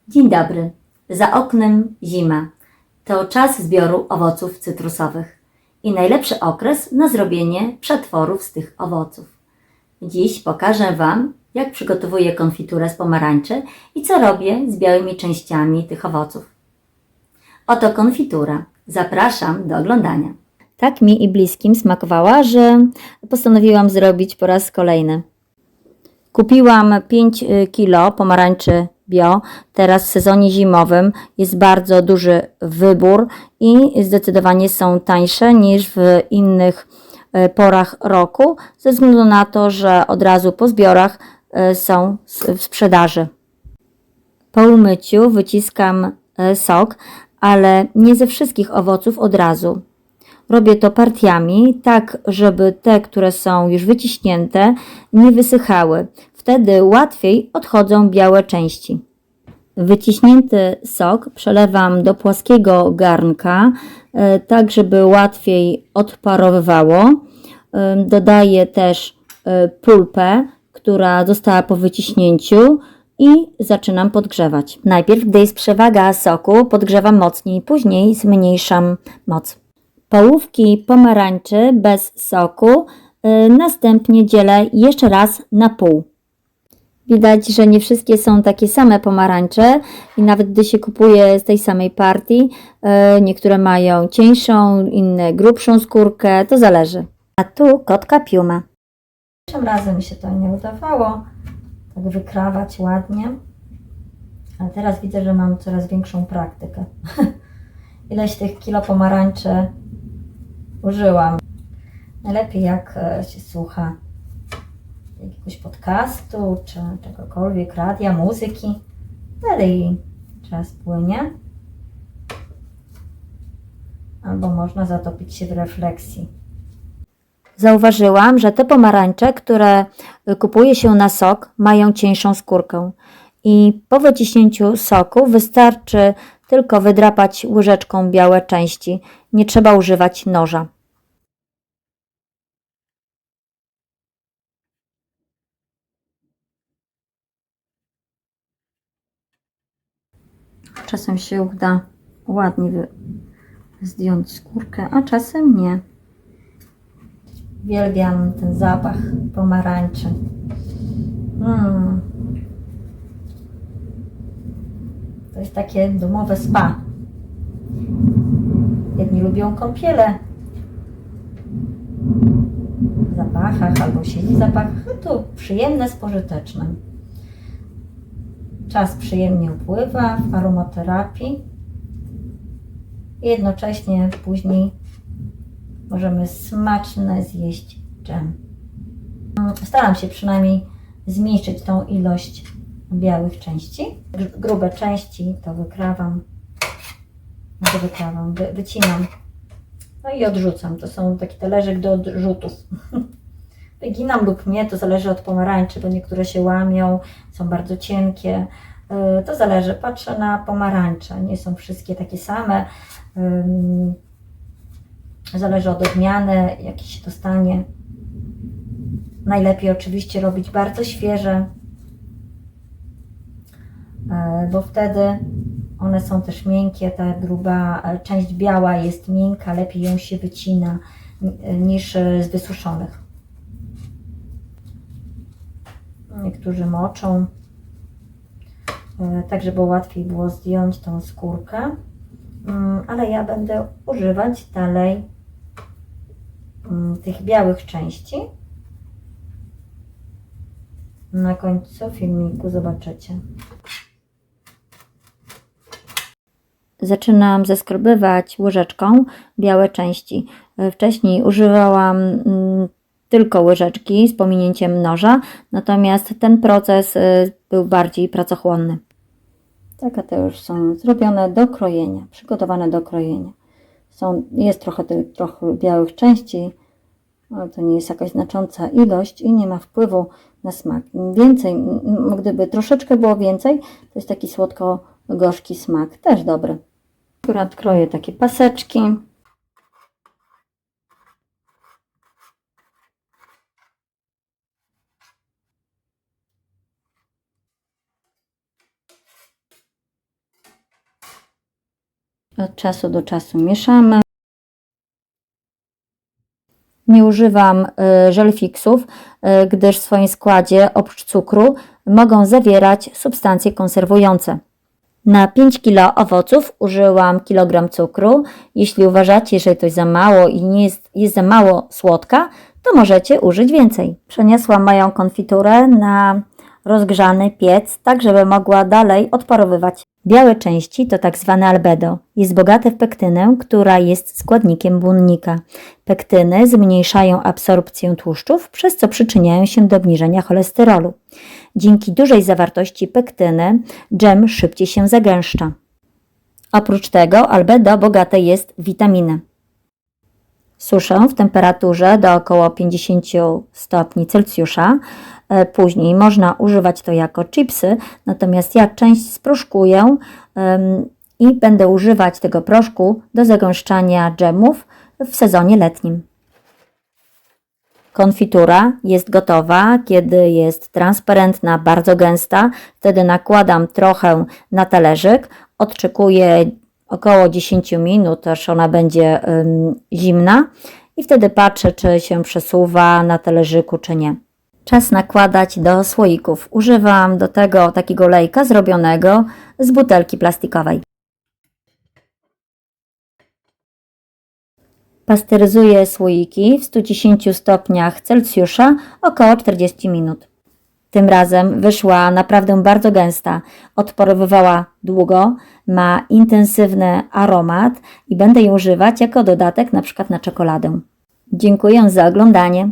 Dzień dobry. Za oknem zima. To czas zbioru owoców cytrusowych i najlepszy okres na zrobienie przetworów z tych owoców. Dziś pokażę Wam, jak przygotowuję konfiturę z pomarańczy i co robię z białymi częściami tych owoców. Oto konfitura. Zapraszam do oglądania. Tak mi i bliskim smakowała, że postanowiłam zrobić po raz kolejny. Kupiłam 5 kg pomarańczy bio. Teraz w sezonie zimowym jest bardzo duży wybór i zdecydowanie są tańsze niż w innych porach roku, ze względu na to, że od razu po zbiorach są w sprzedaży. Po umyciu wyciskam sok, ale nie ze wszystkich owoców od razu. Robię to partiami, tak żeby te, które są już wyciśnięte, nie wysychały. Wtedy łatwiej odchodzą białe części. Wyciśnięty sok przelewam do płaskiego garnka, tak żeby łatwiej odparowywało. Dodaję też pulpę, która została po wyciśnięciu i zaczynam podgrzewać. Najpierw, gdy jest przewaga soku, podgrzewam mocniej, później zmniejszam moc. Połówki pomarańczy bez soku następnie dzielę jeszcze raz na pół. Widać, że nie wszystkie są takie same pomarańcze i nawet gdy się kupuje z tej samej partii, niektóre mają cieńszą, inne grubszą skórkę, to zależy. A tu kotka piuma. Pierwszym razem mi się to nie udawało tak wykrawać ładnie, ale teraz widzę, że mam coraz większą praktykę. Ileś tych kilo pomarańczy użyłam. Najlepiej jak się słucha jakiegoś podcastu, czy czegokolwiek, radia, muzyki. Dalej czas płynie. Albo można zatopić się w refleksji. Zauważyłam, że te pomarańcze, które kupuje się na sok, mają cieńszą skórkę. I po wyciśnięciu soku wystarczy tylko wydrapać łyżeczką białe części. Nie trzeba używać noża. Czasem się uda ładnie zdjąć skórkę, a czasem nie. Uwielbiam ten zapach pomarańczy. To jest takie domowe spa. Jedni lubią kąpiele w zapachach albo siedzi w zapachach. No to przyjemne z pożytecznym. Czas przyjemnie upływa w aromaterapii i jednocześnie później możemy smaczne zjeść dżem. Staram się przynajmniej zmniejszyć tą ilość białych części. Grube części to wycinam, no i odrzucam. To są taki talerzyk do odrzutów. Wyginam lub nie, to zależy od pomarańczy, bo niektóre się łamią, są bardzo cienkie. To zależy, patrzę na pomarańcze, nie są wszystkie takie same. Zależy od odmiany, jakie się dostanie. Najlepiej oczywiście robić bardzo świeże, bo wtedy one są też miękkie, ta gruba część biała jest miękka, lepiej ją się wycina niż z wysuszonych. Niektórzy moczą, tak żeby łatwiej było zdjąć tą skórkę, ale ja będę używać dalej tych białych części. Na końcu filmiku zobaczycie. Zaczynam zeskrobywać łyżeczką białe części. Wcześniej używałam tylko łyżeczki z pominięciem noża, natomiast ten proces był bardziej pracochłonny. Tak, a te już są zrobione do krojenia, przygotowane do krojenia. Jest trochę białych części, ale to nie jest jakaś znacząca ilość i nie ma wpływu na smak. Im więcej, gdyby troszeczkę było więcej, to jest taki słodko-gorzki smak, też dobry. Akurat kroję takie paseczki. Od czasu do czasu mieszamy. Nie używam żelfiksów, gdyż w swoim składzie oprócz cukru mogą zawierać substancje konserwujące. Na 5 kg owoców użyłam kilogram cukru. Jeśli uważacie, że to jest za mało i nie jest za mało słodka, to możecie użyć więcej. Przeniosłam moją konfiturę na rozgrzany piec, tak żeby mogła dalej odparowywać. Białe części to tak zwane albedo. Jest bogate w pektynę, która jest składnikiem błonnika. Pektyny zmniejszają absorpcję tłuszczów, przez co przyczyniają się do obniżenia cholesterolu. Dzięki dużej zawartości pektyny dżem szybciej się zagęszcza. Oprócz tego albedo bogate jest w witaminy. Suszę w temperaturze do około 50 stopni Celsjusza. Później można używać to jako chipsy, natomiast ja część sproszkuję i będę używać tego proszku do zagęszczania dżemów w sezonie letnim. Konfitura jest gotowa, kiedy jest transparentna, bardzo gęsta. Wtedy nakładam trochę na talerzyk, odczekuję około 10 minut, aż ona będzie zimna i wtedy patrzę, czy się przesuwa na talerzyku, czy nie. Czas nakładać do słoików. Używam do tego takiego olejka zrobionego z butelki plastikowej. Pasteryzuję słoiki w 110 stopniach Celsjusza około 40 minut. Tym razem wyszła naprawdę bardzo gęsta, odparowywała długo, ma intensywny aromat i będę ją używać jako dodatek np. na czekoladę. Dziękuję za oglądanie.